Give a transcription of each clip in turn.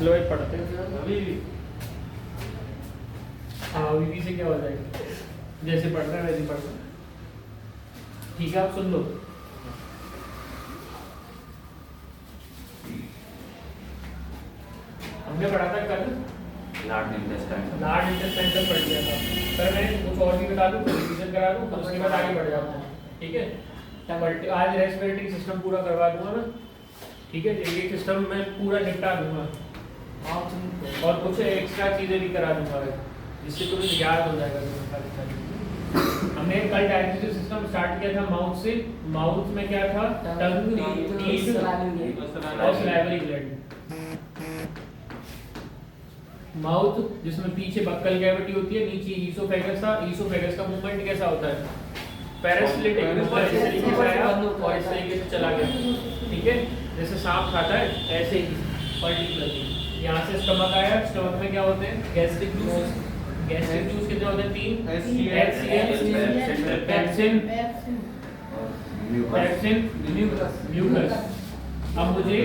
लो एक पढ़ते हैं अभी भी। हाँ अभी से क्या हो जाएगा, जैसे पढ़ रहा है वैसे पढ़ रहा है। ठीक है आप सुन लो। हमने पढ़ा था कल लार्ज इंटेस्टाइन तक पढ़ लिया था, पर मैं कुछ और भी बता दूं, रिवीजन करा दूं, फिर उसके बाद आगे बढ़ जाता हूँ। ठीक है, आज रेस्पिरेटरी सिस्टम पूरा करवा दूंगा मैं। ठीक है, ये सिस्टम मैं पूरा निपटा दूंगा और कुछ एक्स्ट्रा चीजें भी करा दूंगा जिससे तुम्हें याद हो जाएगा तुम्हें सारी चीजें। हमने कल डाइजेस्टिव सिस्टम स्टार्ट किया था माउथ से। माउथ में क्या था, टंग, टीथ और सलाइवरी ग्लैंड। माउथ जिसमें पीछे बक्कल कैविटी होती है, नीचे ईसोफेगस था। ईसोफेगस का मूवमेंट कैसा होता है, पैरासिलेटिक मूवमेंट, इस तरीके से आया और इस तरीके से चला गया। ठीक है, जैसे सांप खाता है ऐसे ही पर्टिकुलरली। यहाँ से स्टमक आया, स्टमक में क्या होते हैं, गैस्ट्रिक जूस। गैस्ट्रिक जूस कितने होते हैं, 3, HCl, पेप्सिन, म्यूकस। अब मुझे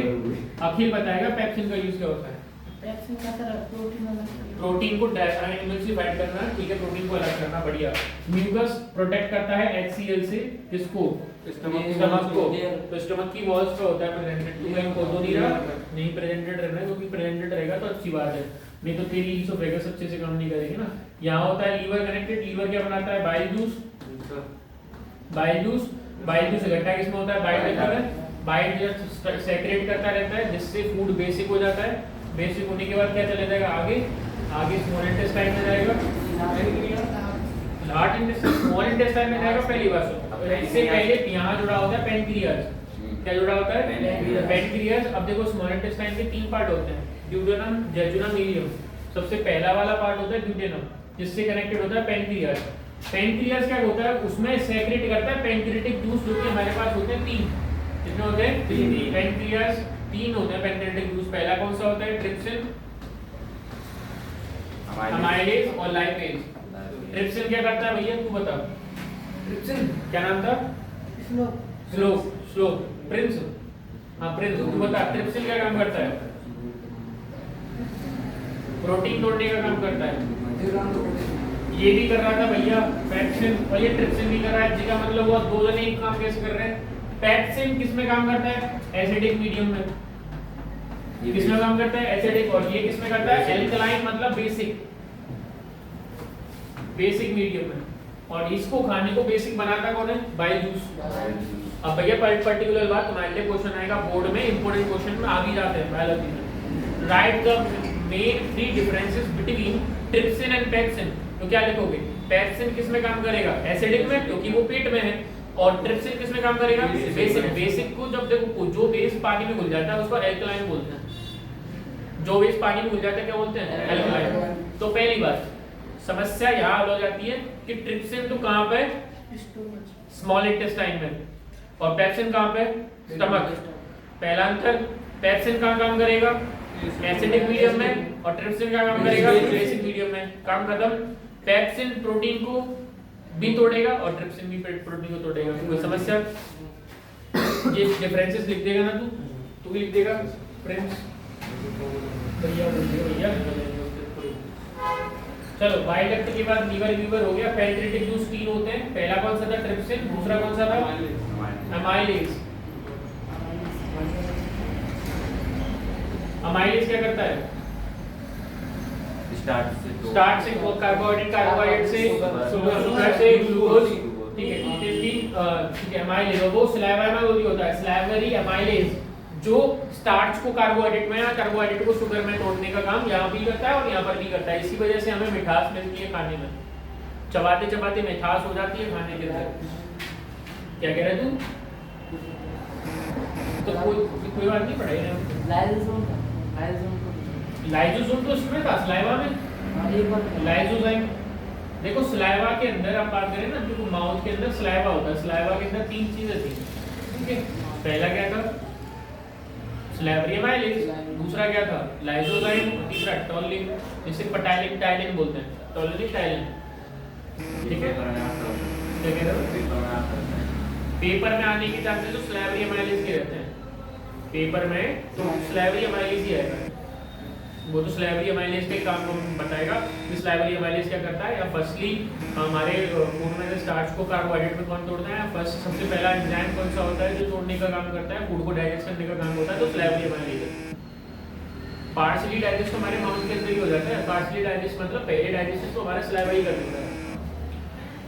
अखिल बताएगा पेप्सिन का यूज क्या होता है। प्रोटीन को एमिल्सिफाइड करना, ठीक है, प्रोटीन को अलग करना, बढ़िया। म्यूकस प्रोटेक्ट करता है HCl से किसको, स्टमक को। तो स्टमक की वॉल्स पे होता है प्रेजेंटेड। तू कहीं खोदो नहीं रहा, नहीं प्रेजेंटेड रहना है, क्योंकि प्रेजेंटेड रहेगा तो अच्छी बात है, नहीं तो तेरी ईसोफेगस अच्छे से काम नहीं करेगी ना। यहाँ होता है लीवर कनेक्टेड। लीवर क्या बनाता है, बाइल जूस। बाइल जूस इकट्ठा किसमें होता है, बाइल लेकर है। बाइल जो सेक्रेट करता रहता है जिससे फूड बेसिक हो जाता है। बेसिक होने के बाद क्या चले जाएगा आगे स्मॉल इंटेस्टाइन में जाएगा, लार्ज इंटेस्टाइन, स्मॉल इंटेस्टाइन में जाएगा। पहली बार इससे पहले यहाँ जुड़ा होता है पेनक्रियाज। क्या जुड़ा होता है, पेनक्रियाज। अब देखो स्मॉल इंटेस्टाइन के 3 पार्ट होते हैं, ड्यूडेनम, जेजुनम, इलियम। सबसे पहला वाला पार्ट होता है ड्यूडेनम, जिससे कनेक्टेड होता है पेनक्रियाज। पेनक्रियाज क्या होता है, उसमें सेक्रेट करता है पेनक्रियाटिक जूस, जो कि हमारे पास होते हैं 3। कितने होते हैं, 3। पेनक्रियाज 3 होते हैं पेनक्रियाटिक जूस। पहला कौन सा होता है, ट्रिप्सिन, अमाइलेज और लाइपेज। ट्रिप्सिन क्या करता है भैया, तू बता। ट्रिप्सिन क्या नाम था, स्लो प्रिंस। हाँ प्रिंस, तू बता ट्रिप्सिन क्या काम करता है, प्रोटीन तोड़ने का काम करता है। ये भी कर रहा था भैया पेप्सिन, और ये ट्रिप्सिन भी कर रहा है। जिसका मतलब हुआ 2 जने एक काम कैसे कर रहे हैं। पेप्सिन किसमें काम करता है, एसिडिक मीडियम में। ये किसमें काम करता है, एसिडिक। और ये किसमें करता है, एल्कलाइन, मतलब बेसिक मीडियम में। और इसको खाने को बेसिक बनाता कौन है, बाइल जूस। अब भैया पर्टिकुलर बात तुम्हारे लिए क्वेश्चन आएगा बोर्ड में, इंपॉर्टेंट क्वेश्चन में आ भी जाते हैं बायोलॉजी में। Right the main 3 differences between trypsin and pepsin. तो क्या लिखोगे, पेप्सिन किस में काम करेगा, एसिडिक में, क्योंकि वो पेट में है। और ट्रिप्सिन किस में काम करेगा, बेसिक को। जब देखो जो बेस पानी में घुल जाता है उसको एल्कलाइन बोलते हैं। जो बेस पानी में घुल जाता है क्या बोलते हैं, एल्कलाइन। तो पहली बात समस्या यहाँ हो जाती है कि ट्रिप्सिन तो कहाँ पे, स्मॉल इंटेस्टाइन में, और पेप्सिन कहाँ पे, स्टमक। पहला अंतर, पेप्सिन कहाँ काम करेगा, एसिडिक मीडियम में, और ट्रिप्सिन का काम करेगा बेसिक मीडियम में। काम खत्म। पेप्सिन प्रोटीन को भी तोड़ेगा और ट्रिप्सिन भी प्रोटीन को तोड़ेगा। कोई समस्या, ये डिफरेंसेस लिख देगा ना तू भी लिख देगा फ्रेंड्स, भैया। चलो बाइल डक्ट के बाद लीवर हो गया। पेनक्रियाटिक जूस 3 होते हैं। पहला कौन सा था, ट्रिप्सिन। दूसरा कौन सा था, अमाइलेज। अमाइलेज क्या करता है, स्टार्च से कार्बोहाइड्रेट से शुगर से ग्लूकोज। ठीक है, अमाइलेज वो सलाइवा में होता है, सलाइवरी अमाइलेज, जो स्टार्च को कार्बोहाइड्रेट में या कार्बोहाइड्रेट को शुगर में तोड़ने का काम यहाँ भी करता है और यहाँ पर भी करता है। इसी वजह से हमें मिठास मिलती है खाने में, चबाते चबाते मिठास हो जाती है खाने के अंदर। क्या कह रहे तू, तो कोई बात नहीं, पढ़ाई लाइजोसोम तो उसमें था, सलाइवा में लाइजोजाइम। देखो सलाइवा के अंदर आप बात करें ना, देखो माउथ के अंदर सलाइवा होता है। सलाइवा के अंदर 3 चीजें थी, ठीक है। पहला क्या था, सलाइवरी अमाइलेज। दूसरा क्या था, लाइजोजाइम। तीसरा टॉलिन, जिसे पटाइलिन टाइलिन बोलते हैं, टॉलिन टाइलिन। ठीक है, पेपर में आने के चांसेस तो सलाइवरी अमाइलेज के रहते हैं। पेपर में तो सलाइवरी अमाइलेज ही आएगा। वो तो स्लाइवरी अमाइलेज के काम को बताएगा कि स्लाइवरी अमाइलेज क्या करता है। या फर्स्टली हमारे फूड में से स्टार्च को कार्बोहाइड्रेट में कौन तोड़ता है, फर्स्ट सबसे पहला एंजाइम कौन सा होता है जो तोड़ने का काम करता है, फूड को डाइजेस्ट करने का काम होता है, तो स्लाइवरी अमाइलेज है। पार्शली डाइजेस्ट हमारे माउथ के अंदर ही हो जाता है। पार्शली डाइजेस्ट मतलब पहले डाइजेस्ट तो हमारा सलाइवा ही कर देता है।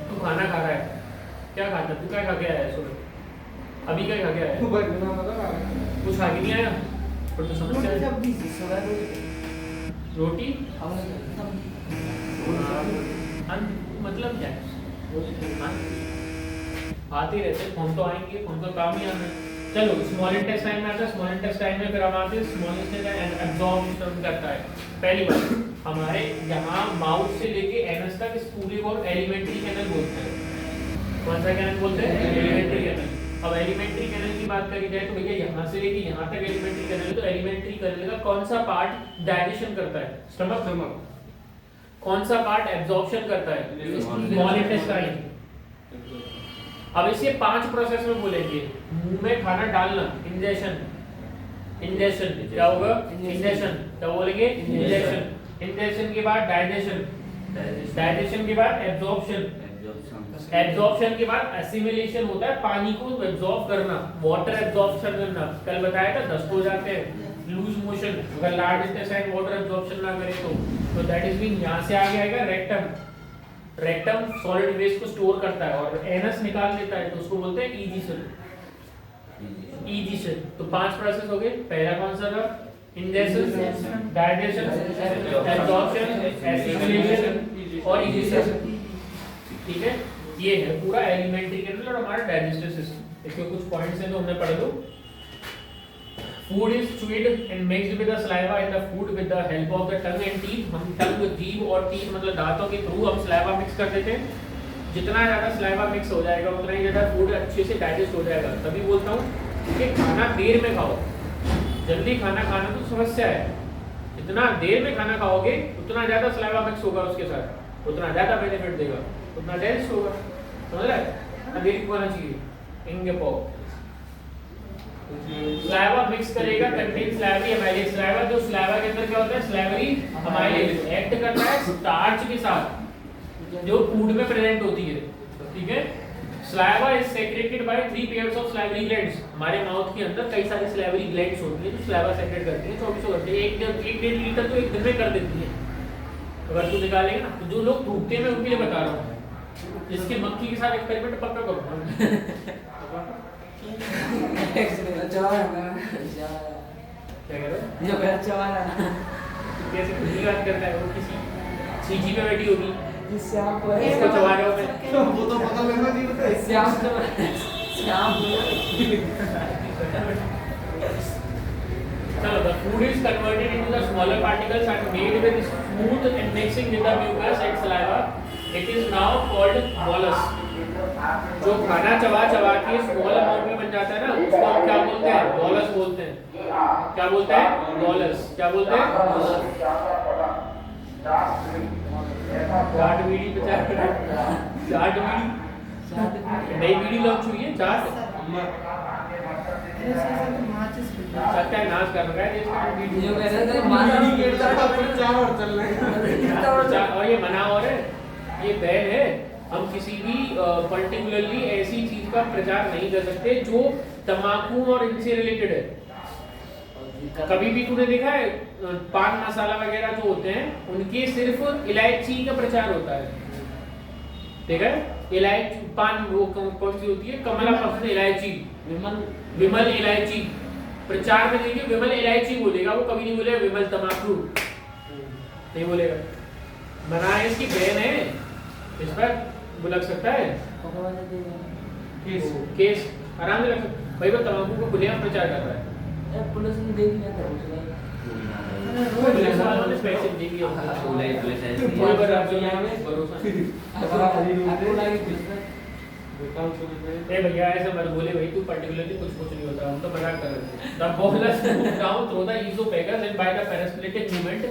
तू खाना खा रहा है, क्या खाता है, तू क्या खा के आया है सुबह, अभी क्या खा के आया है, कुछ खा के नहीं आया, पर तो समस्या है रोटी मतलब क्या है, आते ही रहते, फोन तो आएंगे, फोन तो काम ही आना है। चलो स्मॉल इंटेस्टाइन में आता है, स्मॉल इंटेस्टाइन में फिर हम आते हैं स्मॉल इंटेस्टाइन एब्जॉर्प्शन करता है। पहली बात हमारे यहाँ माउथ से लेके एनस तक इस पूरे को एलिमेंट्री कैनल बोलते हैं। कौन सा कैनल बोलते हैं, एलिमेंट्री कैनल। अब एलिमेंट्री कैनल की बात करी जाए तो भैया यहाँ से लेके यहाँ तक एलिमेंट्री कैनल है, तो एलिमेंट्री कैनल का कौन सा पार्ट डाइजेशन करता है, स्टमक। कौन सा पार्ट एब्जॉर्प्शन करता है, स्मॉल इंटेस्टाइन। अब इसे 5 प्रोसेस में बोलेंगे। मुंह में खाना डालना, इंजेक्शन, इंजेक्शन क्या होगा, इंजेक्शन क्या बोलेंगे, इंजेक्शन। इंजेक्शन के बाद डाइजेशन, डाइजेशन के बाद एब्जॉर्प्शन, एब्जॉर्प्शन के बाद एसिमिलेशन होता है, पानी को एब्जॉर्ब करना, वाटर एब्जॉर्प्शन करना। कल बताया था दस्त हो जाते हैं, लूज मोशन, अगर लार्ज इंटेस्टाइन वाटर एब्जॉर्प्शन ना करे तो दैट इज मीन यहाँ से आगे आएगा रेक्टम। रेक्टम सॉलिड वेस्ट को स्टोर करता है और एनस निकाल देता है, तो उसको बोलते हैं ईजिशन। ईजिशन। तो 5 प्रोसेस हो गए। पहला कौन सा था, इंजेक्शन, डाइजेशन, एब्जॉर्प्शन, एसिमिलेशन और ईजिशन। ठीक है, ये है पूरा एलिमेंट्री कैनल और हमारा डाइजेस्टिव सिस्टम। इसके कुछ पॉइंट्स हैं तो हमने पढ़ लो। Food is chewed and mixed with the saliva and the food with the help of the tongue and teeth। हम टंग, जीभ और टीथ मतलब दांतों के थ्रू हम सलाइवा मिक्स कर देते हैं। जितना ज़्यादा सलाइवा मिक्स हो जाएगा उतना ही ज़्यादा फूड अच्छे से डाइजेस्ट हो जाएगा। तभी बोलता हूँ कि खाना देर में खाओ, जल्दी खाना खाना तो समस्या है। जितना देर में खाना खाओगे उतना ज़्यादा सलाइवा मिक्स होगा उसके साथ, उतना ज़्यादा बेनिफिट देगा, उतना डाइजेस्ट होगा। समझ रहे हैं, देरी को आना चाहिए। इंगे पाओ स्लाइवा मिक्स करेगा, कंटेन स्लाइवरी अमाइलेज। स्लाइवा जो स्लाइवा के अंदर क्या होता है, स्लाइवरी अमाइलेज एक्ट करता है स्टार्च के साथ जो फूड में प्रेजेंट होती है। ठीक है, saliva is secreted bye 3 pairs of salivary glands. हमारे माउथ के अंदर कई सारी स्लाइवरी ग्लैंड्स होती हैं जो स्लाइवा सेक्रेट करती हैं 24 घंटे। 1.5 लीटर तो एक दिन में कर देती है अगर तू निकालेगा ना। तो जो लोग थूकते हैं मैं उनके लिए बता रहा हूँ, इसके मक्खी के साथ एक्सपेरिमेंट पक्का करो। अच्छा वाला क्या कह रहे हो, ये बड़ा अच्छा वाला कैसे खुद ही बात करता है, वो किसी सीजी पे बैठी होगी जिससे आप इसको चबा रहे हो मैं, वो तो पता लगना नहीं होता है। श्याम चलो the food is converted into the smaller particles and made with smooth and mixing with the mucus and saliva. It is now called bolus. जो खाना चबा चबा के स्मॉल अमाउंट में बन जाता है ना, उसको हम क्या बोलते हैं, बॉलस बोलते हैं। क्या बोलते हैं, बॉलस। क्या बोलते हैं, चाट बीड़ी पे चाट बीड़ी नई बीड़ी लॉन्च हुई है, चाट सकता है नाच कर रहा है इसका जो कह रहे थे माना ये तो 4 और चल रहे हैं। और ये मना और है, ये बैन है। हम किसी भी पर्टिकुलरली ऐसी चीज का प्रचार नहीं कर सकते जो तंबाकू और इनसे रिलेटेड है। कभी भी तूने देखा है पान मसाला वगैरह जो होते हैं उनके सिर्फ इलायची का प्रचार होता है, ठीक है। इलायची पान वो कौन सी होती है, कमला पसंद इलायची, विमल इलायची। प्रचार में देखिए विमल इलायची बोलेगा, वो कभी नहीं बोलेगा विमल तंबाकू, नहीं बोलेगा। मना है, इसकी बैन है, इस पर वो लग सकता है केस आराम से लग सकता है। भाई वो तंबाकू को खुलेआम प्रचार कर रहा है। पुलिस ने देख लिया था पुलिस वालों ने पैसे दे दिए कोई बार आप जो यहाँ में भरोसा ए भैया ऐसे मत बोले भाई, तू पर्टिकुलरली कुछ नहीं होता, हम तो मजाक कर रहे थे। The bolus moves down through the esophagus and by the peristaltic movement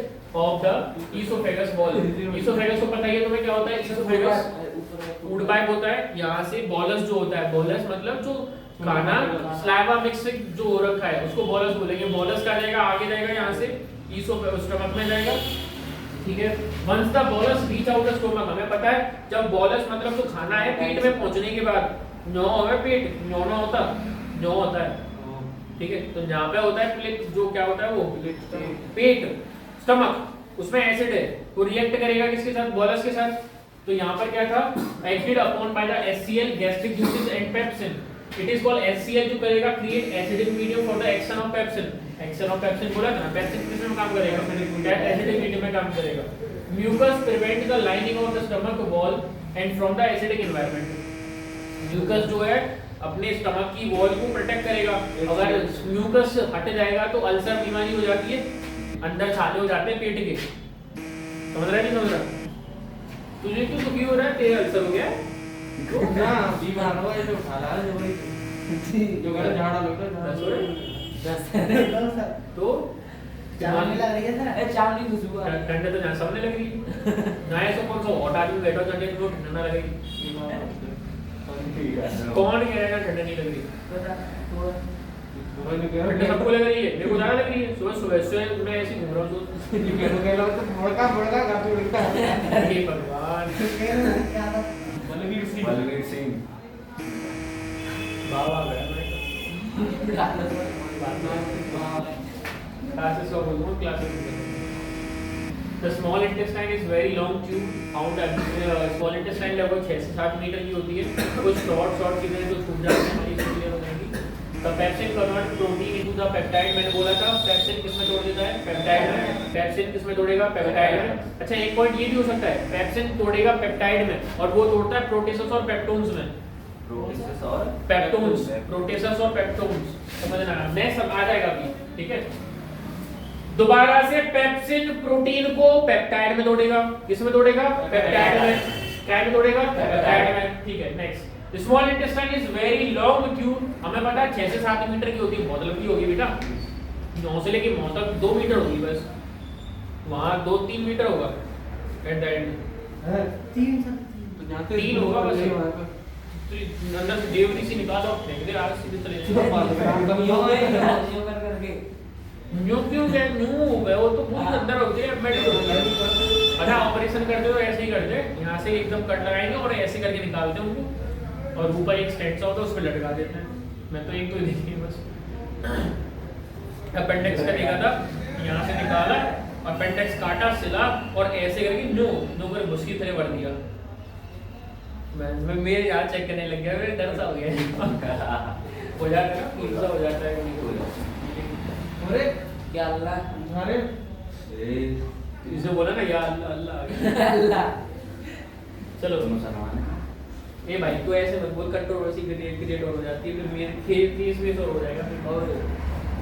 of the esophagus wall। esophagus को पता ही है तुम्हें क्या होता है, esophagus फूड पाइप होता है। यहाँ से bolus जो होता है, bolus मतलब जो खाना स्लाइवा मिक्सिंग जो हो रखा है उसको बोलस बोलेंगे। बोलस का जाएगा आगे जाएगा यहाँ से ईसो स्टमक में जाएगा, ठीक है। Once the bolus reach out the stomach, हमें पता है जब बोलस मतलब तो खाना है पेट में पहुंचने के बाद नो होगा पेट, नो होता है, ठीक है। तो यहाँ पे होता है प्लेट, जो क्या होता है वो पेट स्टमक, उसमें एसिड है, वो रिएक्ट करेगा किसके साथ, बोलस के साथ। तो यहाँ पर क्या था, acted upon by the HCl gastric juices and pepsin, it is called HCl जो करेगा create acidic medium for the action of pepsin. Action of pepsin बोला था ना, पेप्सिन किस में काम करेगा, एसिडिक मीडियम में काम करेगा। Mucus prevent the lining of the stomach wall and from the acidic environment. Mucus जो है अपने स्टमक की वॉल को प्रोटेक्ट करेगा। अगर म्यूकस हट जाएगा तो अल्सर बीमारी हो जाती है, अंदर छाले हो जाते हैं पेट के। समझ रहा है नहीं समझ रहा? तुझे क्यों दुखी हो रहा है, तेरे अल्सर हो गया है? ना बीमार हुआ है जो खाला है जो घर झाड़ा लोग तो चावनी लग रही है ना, चावनी खुशबू आ रही है। ठंडे तो यहाँ सामने लग रही है ना, ऐसा कौन सा हॉट आदमी बैठा ठंडे तो ठंडा लगेगी? कौन कह रहा है ठंडा नहीं लग रही? ठंडा सबको लग रही है, मेरे को ज्यादा लग रही है। सुबह सुबह से मैं ऐसे घूम रहा हूँ तो बड़का गाती उड़ता है। हे भगवान, बलवीर सिंह बाबा गया मैं क्लासेस का बोलूँ classes. The small intestine is very long tube found at small intestine लगभग 6 से 7 मीटर की होती है। कुछ शॉर्ट चीजें जो छूट जाती हैं हमारी क्लियर हो जाएंगी। The pepsin convert protein into the peptide, मैंने बोला था पेप्सिन किस में तोड़ देता है, पेप्टाइड में। पेप्सिन किस में तोड़ेगा, पेप्टाइड में। अच्छा एक पॉइंट ये भी हो सकता है, पेप्सिन तोड़ेगा पेप्टाइड में और वो तोड़ता है प्रोटेसस और पेप्टोन्स में। प्रोटीन्स और पेप्टोन्स, प्रोटेसस और पेप्टोन्स, समझना मैं सब आ जाएगा अभी, ठीक है। दोबारा से पेप्सिन प्रोटीन को पेप्टाइड में तोड़ेगा, किस में तोड़ेगा, पेप्टाइड में। क्या में तोड़ेगा, पेप्टाइड में, ठीक है। Next, small intestine is very long tube, हमें पता है 6 से 7 मीटर की होती है, बहुत लंबी होगी बेटा। 9 से लेके 9 तक 2 मीटर होगी बस, वहां 2-3 मीटर होगा एट द एंड, 3 होगा बस। अंदर से देवरी से निकालो, फेंक दे आज सीधे चले न्यू क्यों है, न्यू है वो तो पूरी अंदर होती है मेडिकल। अच्छा ऑपरेशन करते हो ऐसे ही करते हैं, यहाँ से एकदम कट लगाएंगे और ऐसे करके निकालते हैं उनको, और ऊपर एक स्टेंट होता है उस पर लटका देते हैं। मैं तो एक तो देखिए बस अपेंडिक्स का देखा था, यहाँ से निकाला, अपेंडिक्स काटा, सिला और ऐसे करके न्यू कर घुस की तरह भर दिया। मैं मेरे यार चेक करने लग गया, मेरे डर सा हो गया हो जाता है ना, पूरा हो जाता है। अरे क्या अल्लाह, अरे इसे बोला ना या अल्लाह अल्लाह अल्लाह। चलो मुसलमान ए भाई तू ऐसे मत बोल, कंट्रोवर्सी क्रिएट हो जाती है, फिर मेरे फेस में और हो जाएगा फिर। और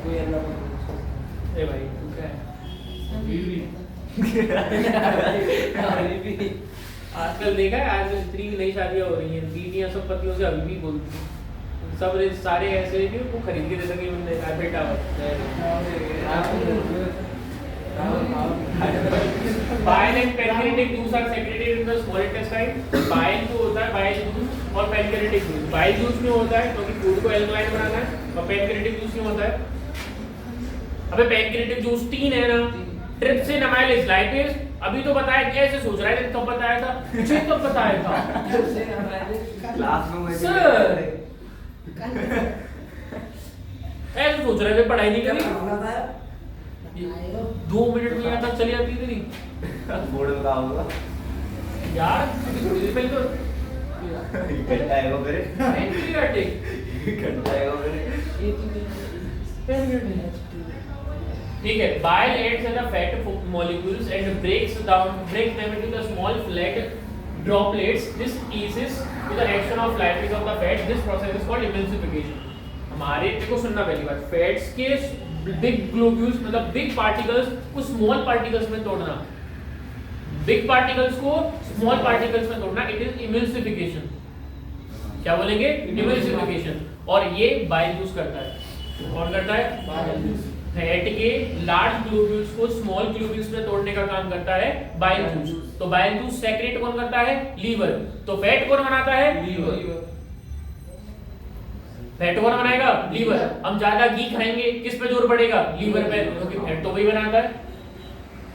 कोई अल्लाह ए भाई तू क्या है बीवी आजकल देखा है, आज स्त्री की नई शादियां हो रही हैं, बीवियां सब पतियों से अभी भी बोलती हैं, सब सारे ऐसे हैं कि वो खरीद के दे सके बंदे Eiffel tower. Bile and pancreatic juice are secreted in the small intestine. Bile जो होता है bile juice और pancreatic juice, bile juice में होता है क्योंकि फूड को एल्कलाइन बनाना है, और pancreatic juice में होता है, अबे pancreatic juice 3 है ना, trypsin, amylase, lipase। अभी तो बताया, कैसे सोच रहा है कब बताया था, मुझे कब बताया था क्लास में सर, ऐसे सोच रहे थे पढ़ाई नहीं करी, 2 मिनट में यहाँ तक चली जाती थी नहीं बोर्ड में काम होगा यार, पहले तो घंटा आएगा मेरे pancreatic घंटा आएगा मेरे ठीक है। bile aids in the fat molecules and breaks them into the small flat droplets. This eases to the action of lipase of the fat. This process is called emulsification. हमारे देखो सुनना पहली बात, फैट्स के बिग ग्लोब्यूल्स मतलब big particles को small particles में तोड़ना, बिग पार्टिकल्स को स्मॉल पार्टिकल्स में तोड़ना, इट इज इमल्सिफिकेशन। क्या बोलेंगे, इमल्सिफिकेशन। और ये बाइल जूस करता है, कौन करता है, बाइल जूस। फैट के लार्ज ग्लोब्यूल्स को स्मॉल ग्लोब्यूल्स में तोड़ने का काम करता है बाइल जूस। तो बाइल जूस सेक्रेट कौन करता है, लीवर। तो फैट कौन बनाता है, लीवर। फैट कौन बनाएगा? लीवर। हम ज्यादा घी खाएंगे किस पे जोर पड़ेगा? लीवर पे, क्योंकि फैट तो वही बनाता है,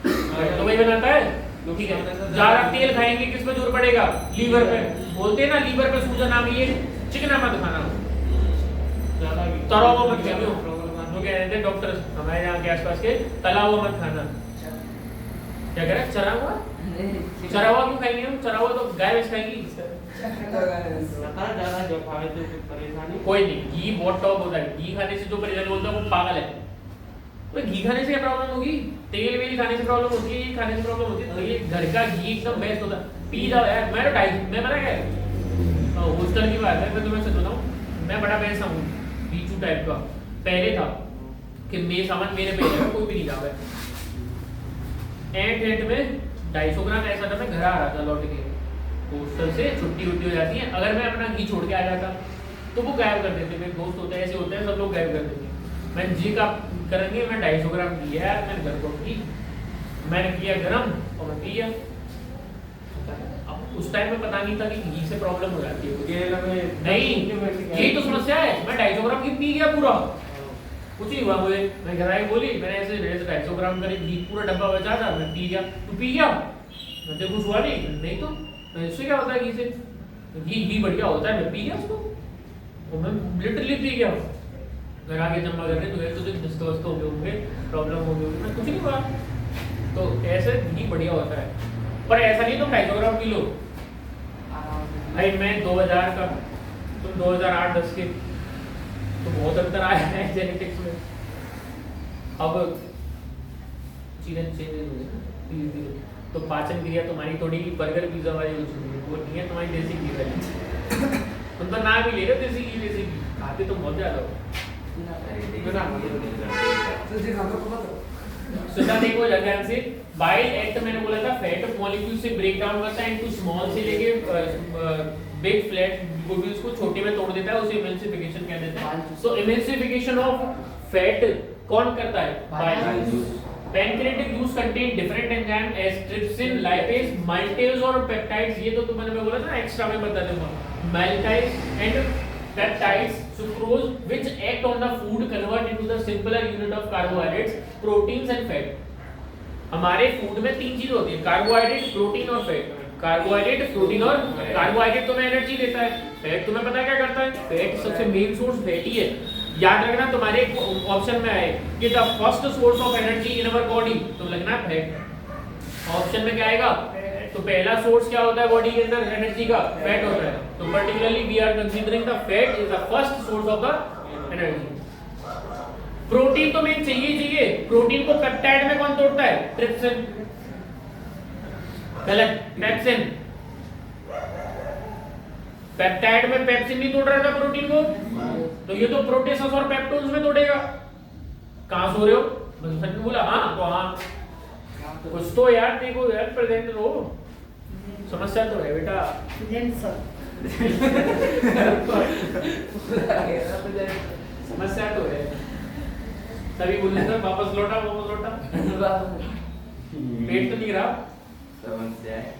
फैट तो वही बनाता है। ठीक है, ज्यादा तेल खाएंगे किस पे जोर पड़ेगा? लीवर पे। बोलते हैं ना लीवर पे सूजन आ गई है, चिकना मत खाना, तला हुआ मत खाना। जो कह रहे थे डॉक्टर हमारे यहाँ के आसपास के, तला हुआ मत खाना। क्या कह रहे हैं? चरा हुआ? चरा हुआ क्यों खाएंगे हम? चरा हुआ तो गाय भैंस खाएंगी। ज्यादा जो खावे तो कुछ परेशानी कोई नहीं, घी बहुत टॉप होता है। घी खाने से जो परेशानी बोलता है वो पागल है। तो घी खाने से क्या प्रॉब्लम होगी? तेल वेल खाने से प्रॉब्लम होती है, ये खाने से प्रॉब्लम होती है। तो ये घर का घी एकदम बेस्ट होता है। पी जाओ यार। मैं पता क्या हॉस्टल की बात है, मैं तुम्हें सच बताऊं, मैं बड़ा भैंसा हूँ, बीचू टाइप का। पहले था कि मेरे सामान मेरे पे है, कोई भी नहीं जावे। एंड में 250 ग्राम ऐसा था, मैं घर आ रहा था लौट के हॉस्टल से, छुट्टी उट्टी हो जाती है, अगर मैं अपना घी छोड़ के आ जाता तो वो गायब कर देते। मेरे दोस्त होते हैं, ऐसे होते हैं, सब लोग गायब कर देते। मैंने जी का करेंगे, मैं 250 ग्राम घी है, मैंने घर को की, मैंने किया गरम और मैं पिया। अब उस टाइम में पता नहीं था कि घी से प्रॉब्लम हो जाती है। नहीं, यही तो समस्या है। मैं 250 ग्राम घी पी गया पूरा, कुछ नहीं हुआ मुझे। मैं घर आई बोली, मैंने ऐसे 250 ग्राम करीब घी पूरा डब्बा बचा था, मैं पी गया। तू पी गया? मुझे कुछ हुआ नहीं तो इससे क्या होता है? घी से घी बढ़िया होता है, मैं पी गया उसको, और मैं लिटरली पी गया। घर आके जमा कर रहे तो दस्त वस्त हो गए होंगे, प्रॉब्लम हो गई होगी, मैं कुछ नहीं हुआ। तो ऐसे घी बढ़िया होता है, पर ऐसा नहीं तुम 250 ग्राम पी लो। भाई मैं 2000 का, तुम 2008-10 के, तो बहुत अंतर आया है जेनेटिक्स में। अब चीजें चेंज हो गई धीरे-धीरे, तो पाचन क्रिया तुम्हारी थोड़ी बर्गर पिज्जा वाली हो चुकी है, वो नहीं है तुम्हारी देसी घी वाली। तुम तो नाम ही ले रहे हो देसी घी, खाते तो बहुत ज्यादा हो। सुना देखो ध्यान से, बाइल एक्ट मैंने बोला था फैट मॉलिक्यूल से ब्रेक डाउन करता है इनटू स्मॉल से लेके बिग फ्लैट ग्लोब्यूल्स को छोटे में तोड़ देता है, उसे एमल्सिफिकेशन कह देते हैं। सो एमल्सिफिकेशन ऑफ फैट कौन करता है? Bile juice. Pancreatic juice contain different enzyme as trypsin, lipase, maltase और पेप्टाइड्स। ये तो तुमने मैं बोला था एक्स्ट्रा में बता दूंगा। माल्टाइज and peptides, sucrose, which act on the food, convert into the simpler unit of carbohydrates, proteins and fat. हमारे फूड में 3 चीज होती है, कार्बोहाइड्रेट, प्रोटीन और फैट। कार्बोहाइड्रेट, प्रोटीन और कार्बोहाइड्रेट तुम्हें एनर्जी देता है, फैट तुम्हें पता क्या करता है? फैट सबसे मेन सोर्स फैटी है। याद रखना तुम्हारे ऑप्शन में आए कि the first source of energy in our body, तो लगना फैट। ऑप्शन में क्या आएगा? तो पहला सोर्स क्या होता है बॉडी के अंदर एनर्जी का? फैट होता है। तो particularly we are considering the fat is the first source of the energy. Protein तो मेन चाहिए। प्रोटीन को पेप्टाइड में कौन तोड़ता है? ट्रिप्सिन। गलत, पेप्सिन। पेप्टाइड में पेप्सिन नहीं तोड़ रहा था प्रोटीन को, तो ये तो प्रोटेसस और पेप्टोन्स में तोड़ेगा। कहां सो रहे हो? बस सच में बोला। हाँ तो हाँ, कुछ तो यार देखो यार, प्रेजेंट रहो। समस्या तो है बेटा। समस्या तो है, तभी बोले सर वापस लौटा। पेट तो नहीं रहा। समस्या है।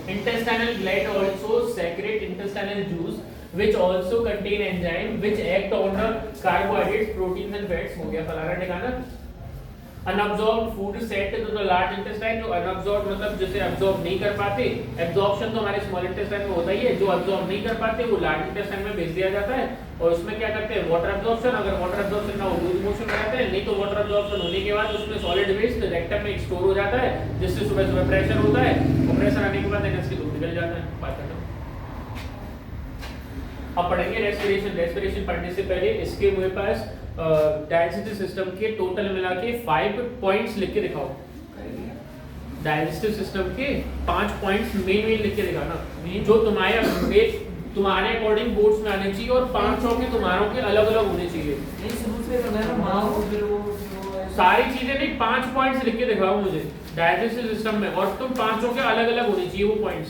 Intestinal gland also secrete intestinal juice, which also contain enzyme which act on the carbohydrates, proteins and fats. हो गया फलाना ठिकाना। Unabsorbed food sent to the large intestine, जो unabsorbed मतलब जिसे absorb नहीं कर पाते, absorption तो हमारे small intestine में होता ही है, जो absorb नहीं कर पाते वो large intestine में भेज दिया जाता है, और उसमें क्या करते हैं? water absorption। अगर water absorption ना हो lose motion कराते हैं, नहीं तो water absorption होने के बाद उसमें solid waste rectum में store हो जाता है, जिससे सुबह सुबह pressure होता है, और pressure आने के बाद एनर्जी दूर निकल जाता है। बात करना अब पढ़ेंगे रेस्पिरेशन पढ़ने से पहले इसके मेरे पास डाइजेस्टिव सिस्टम के टोटल मिला के 5 पॉइंट्स लिख के दिखाओ। डाइजेस्टिव सिस्टम के 5 पॉइंट्स मेन लिख के दिखाना, जो तुम्हारे अकॉर्डिंग बोर्ड्स में आने चाहिए, और 5 के तुम्हारों के अलग अलग होने चाहिए। सारी चीजें नहीं, 5 पॉइंट्स लिख के दिखाओ मुझे डाइजेस्टिव सिस्टम में, और तुम 5 के अलग अलग होने चाहिए वो पॉइंट्स।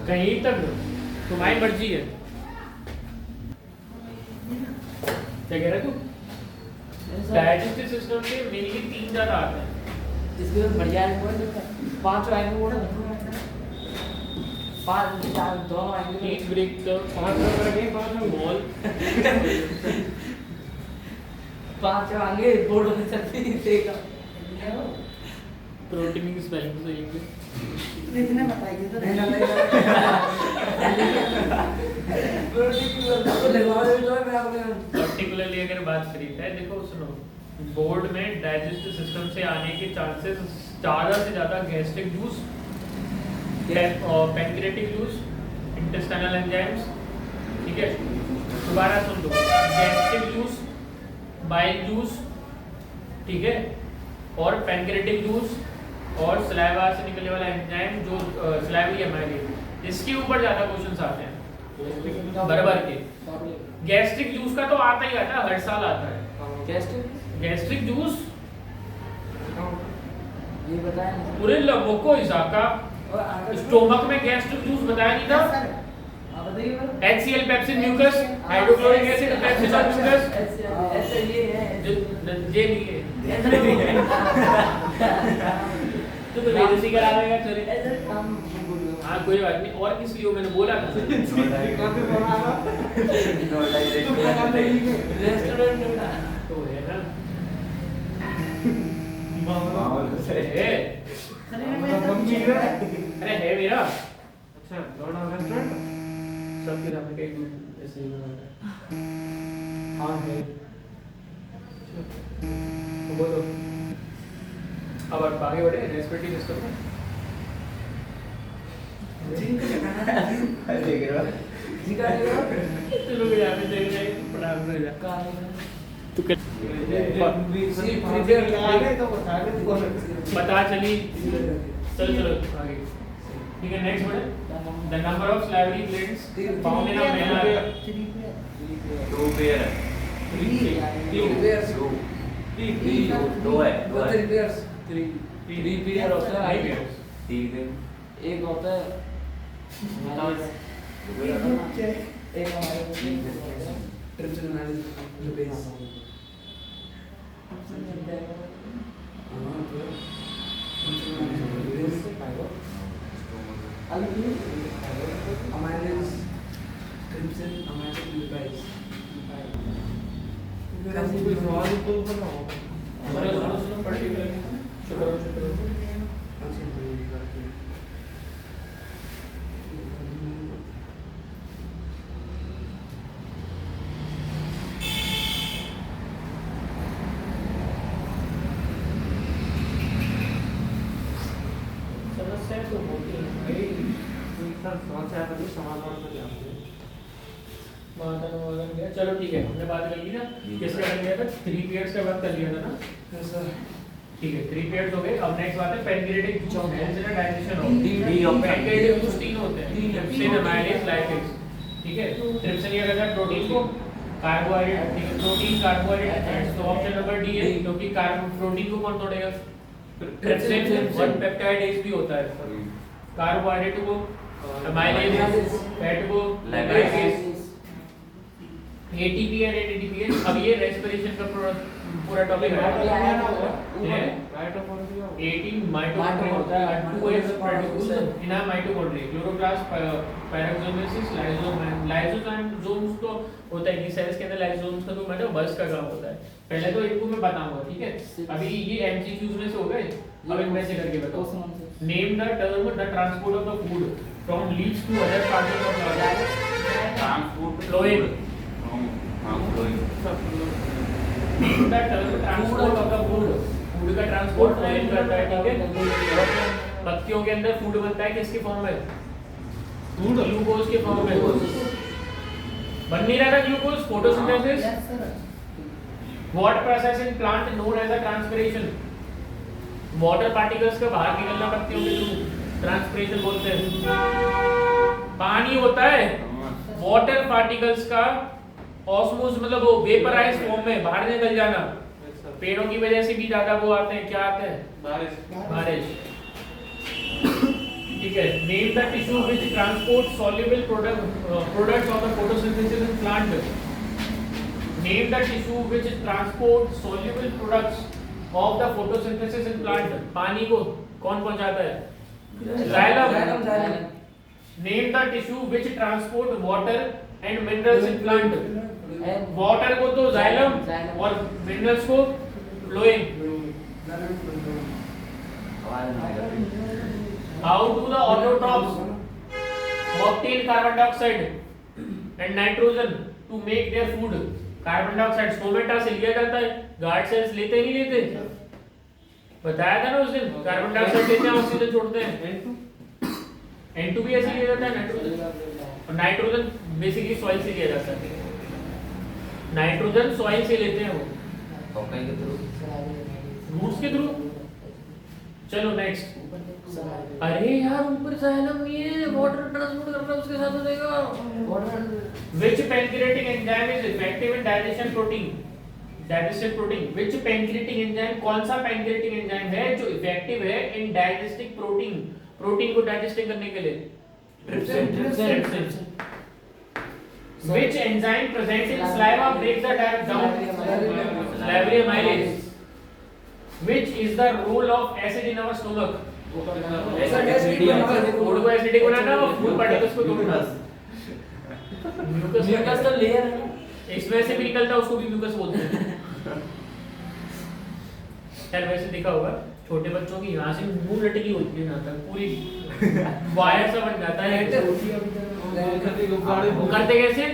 कहीं तक तुम्हारी मर्जी है। क्या कह रहे तू? डाइजेस्टिव सिस्टम के मेनली 3 ज्यादा आते हैं। इसके बाद बढ़िया है, 5 आएंगे वो ना। 5 4 दोनों आएंगे हीट ब्रेक द 5 नंबर के 5 नंबर मॉल 5 आएंगे बोर्ड में चलती देखा प्रोटीनिंग स्पेलिंग सही है इतने बताइए तो नहीं तो लगवा दे तो मैं आपने पर्टिकुलरली अगर बात करी है, देखो सुनो, बोर्ड में डाइजेस्टिव सिस्टम से आने के चांसेस ज़्यादा से ज़्यादा गैस्ट्रिक जूस और पैंक्रियाटिक जूस, इंटेस्टाइनल एंजाइम्स, ठीक है। दोबारा सुन लो, गैस्ट्रिक जूस, बाइल जूस, ठीक है, और पैंक्रियाटिक जूस और सलाइवा से निकलने वाला एंजाइम जो सलाइवरी एमाइलेज, इसके ऊपर ज़्यादा क्वेश्चंस आते हैं बराबर के। गैस्ट्रिक जूस का तो आता ही आता है, हर साल आता है गैस्ट्रिक जूस, ये बताया नहीं पूरे लोगों को हिसाब का और आगे स्टोमक में गैस्ट्रिक जूस बताया नहीं था। आप बताइए HCl pepsin mucus, hydrochloric acid pepsin और म्यूकस, ऐसे ये है ये नहीं है तो रेजिस्टी करा देगा चले। ऐसे काम हाँ कोई बात नहीं, और किस लिए मैंने बोला था रेस्टोरेंट में ना तो है ना माहौल से है। अरे है मेरा अच्छा दोनों रेस्टोरेंट सबके नाम पे कई ऐसे ही बना है। हाँ है तो बोलो अब आप आगे बढ़े रेस्पिरेटरी सिस्टम में। जिनको लगाना है देख रहे हो जिका देगा चलो के यहाँ पे देख रहे हैं पढ़ा रहे हैं कहानी तू कर बता चली चलो चलो आगे ठीक है। नेक्स्ट बढ़े the number of salivary glands found in a man are 2 pair है 2 है 3 पेयर होता है 3 एक होता है एक हमारे ट्रिप्सिन एनालिसिस समस्या तो होती है समाधान गया। चलो ठीक है, हमने बात कर ली ना किसका कर लिया था, 3 पीरियड्स का बात कर लिया था ना। ठीक है 3 पीरियड्स हो गए। अब नेक्स्ट बात है पैंक्रियाटिक जूस डाइजेशन हो। पैंक्रियाटिक जूस 3 होते हैं, ट्रिप्सिन, अमाइलेज, लाइपेज। ठीक है, ट्रिप्सिन ये कहता है प्रोटीन को, कार्बोहाइड्रेट, ठीक है, प्रोटीन कार्बोहाइड्रेट फैट्स। तो ऑप्शन नंबर डी है, क्योंकि प्रोटीन को कौन तोड़ेगा, ट्रिप्सिन। वन पेप्टाइड एज भी होता है, कार्बोहाइड्रेट को अमाइलेज, फैट को लाइपेज, एटीपी और एटीपी। अब ये रेस्पिरेशन का पूरा टॉपिक है। 18 माइटोकॉन्ड्रिया होता है, 2 is produced in a mitochondria, chloroplast, peroxisomes, lysosomes तो होता है कि सेल्स के अंदर लाइसोसोम्स का तो मतलब बस का काम होता है। पहले तो इनको मैं बताऊंगा, ठीक है। अभी ये एमसीक्यूज में से हो गए, अब इनमें से करके बताओ। Name the term the transport of the food from leaves to other parts of the plant. Phloem, the term transport of the food, food का ट्रांसपोर्ट फ्लोएम करता है, ठीक है। पत्तियों के अंदर फूड बनता है किसके फॉर्म में, ग्लूकोज के फॉर्म में। बन नहीं रहा था glucose, photosynthesis. What process in plant known as a transpiration, water particles का बाहर निकलना पत्तियों के थ्रू ट्रांसपिरेशन बोलते हैं। पानी होता है वाटर पार्टिकल्स का ऑस्मोस, मतलब वो वेपराइज फॉर्म में बाहर निकल जाना। पेड़ों की वजह से भी ज्यादा वो आते हैं, क्या आते हैं, बारिश। ठीक है। Name the tissue which transport soluble products of the photosynthesis in plant. Name the tissue which transport soluble products of the photosynthesis in plant. पानी को कौन पहुंचाता है, xylem. Name the tissue which transport water and minerals in plant. And water को तो xylem Xylem। और minerals को phloem. How do the autotrophs obtain carbon dioxide and nitrogen to make their food? Carbon dioxide stomata से लिया जाता है, guard cells लेते नहीं लेते, बताया था ना उस दिन। कार्बन डाइऑक्साइड लेते हैं, ऑक्सीजन छोड़ते हैं। N2 भी ऐसे लिया जाता है नाइट्रोजन, और नाइट्रोजन बेसिकली सॉइल से लिया जाता है। नाइट्रोजन सॉइल से लेते हैं वो रूट्स के थ्रू। चलो नेक्स्ट। अरे यार ऊपर जाइलम नहीं है, वाटर ट्रांसपोर्ट करना उसके साथ हो जाएगा। Which pancreatic enzyme is effective in digestion protein? Digestive protein. Which pancreatic enzyme, कौन सा pancreatic enzyme है जो effective है in digesting protein? प्रोटीन को डाइजेस्टिंग करने के लिए? Trypsin. Which enzyme present in saliva breaks the diet down? Salivary amylase. Which is the role of acid in our stomach? Food को एसिडिक बनाना और food particles को तोड़ना। Mucus तो layer है, इसमें से भी निकलता है, उसको भी म्यूकस बोलते हैं। यार वैसे देखा होगा छोटे बच्चों की यहाँ से मुंह लटकी होती है, यहाँ तक पूरी वायर सा बन जाता है। वो करते कैसे?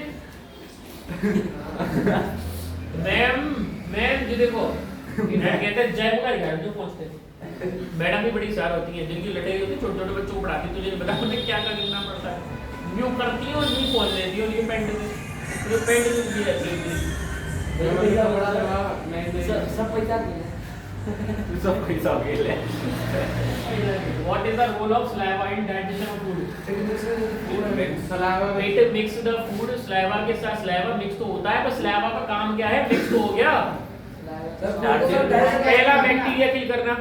मैम जी देखो, कहते हैं जय मुखा घर जो पहुंचते हैं। मैडम भी बड़ी सार होती हैं, जिनकी लटेरी होती है, छोटे छोटे बच्चों को पढ़ाती है, तुझे बता उन्हें क्या करना पड़ता है। न्यू करती है और न्यू खोल देती है, और ये पैंट में ये पैंट में भी रहती है। सब पैसा के लिए। What is the role of saliva in digestion of food? It mix the food, saliva के साथ saliva mix तो होता है, पर saliva का काम क्या है? Mix तो हो गया। पहला बैक्टीरिया किल करना,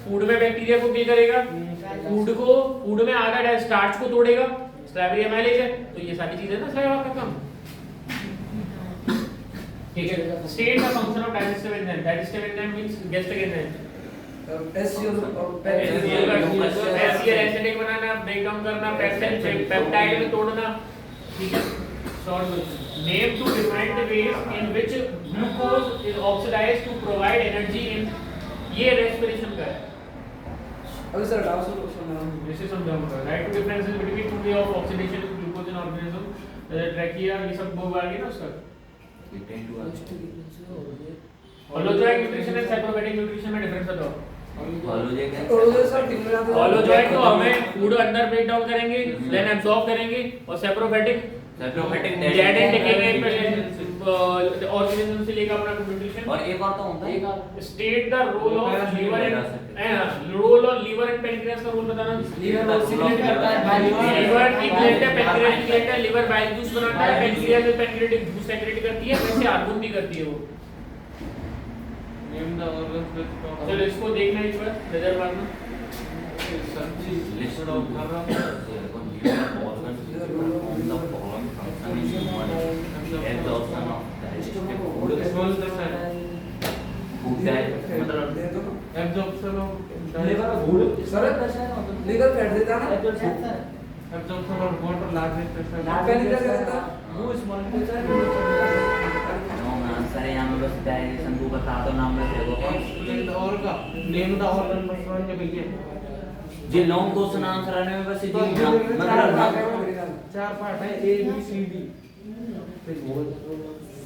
फूड में बैक्टीरिया को किल करेगा, फूड में आधा स्टार्च को तोड़ेगा, सलाइवरी एमाइलेज है, तो ये सारी चीजें ना सलाइवा का काम। ठीक है। State the function of digestive enzyme. Digestive enzyme means guest again है एसिडिक बनाना, ब्रेक डाउन करना, पेप्टाइड में तोड़ना। ठीक है। Name to define the ways in which glucose is oxidized to provide energy in, ये respiration का है। अभी सर डाउट सुनना जैसे समझाऊंगा। Right to differences between two way of oxidation of glucose in organism, trachea ये सब वो आ गया ना उसका। Holozoic nutrition and saprophytic nutrition में difference बताओ। Holozoic तो हमें फूड अंदर ब्रेक डाउन करेंगे, then absorb करेंगे, और saprophytic dead and decaying organism से लेकर अपना न्यूट्रिशन। और एक और तो होता है state the role of liver and role of liver and pancreas का रोल बताना। लीवर ऑक्सीडेट करता है, लीवर की ग्लैंड है, पैनक्रियास की ग्लैंड है, लीवर बाइल जूस बनाता है, पैनक्रियास में पैनक्रियाटिक जूस सेक्रेट करती है, वैसे हार्मोन भी करती है वो। Name the organs. चलो इसको देखना एक बार, नजर मारना। सब्जी list of organs on the following function is one absorption of digestive food, food diet मतलब absorption of liver food, sir liver fat देता है ना absorption of water large intestine. पहले क्या करता वो स्मॉल नो आंसर है यहाँ बस डाइजेशन को बता दो नाम में देखो और का नेम द ऑर्गन बस ये भैया जी लॉन्ग क्वेश्चन आंसर आने में बस तो मतलब चार पार्ट है A B C D.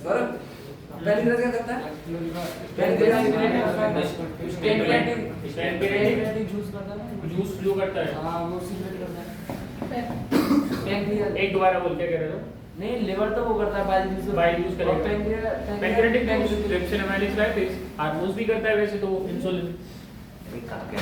Sir पहले क्या करता है पैनक्रियाटिक जूस करता है, जूस फ्लो करता है। हां वो सीक्रेट करता है। पैनक्रियास एक दोबारा बोल क्या कह रहे हो? नहीं, लिवर तो वो करता है, बाइल जूस बाइल यूज करेगा। Pancreatic pancreatic trypsin amylase lipase hormones भी करता है वैसे तो, इंसुलिन। अभी कहा क्या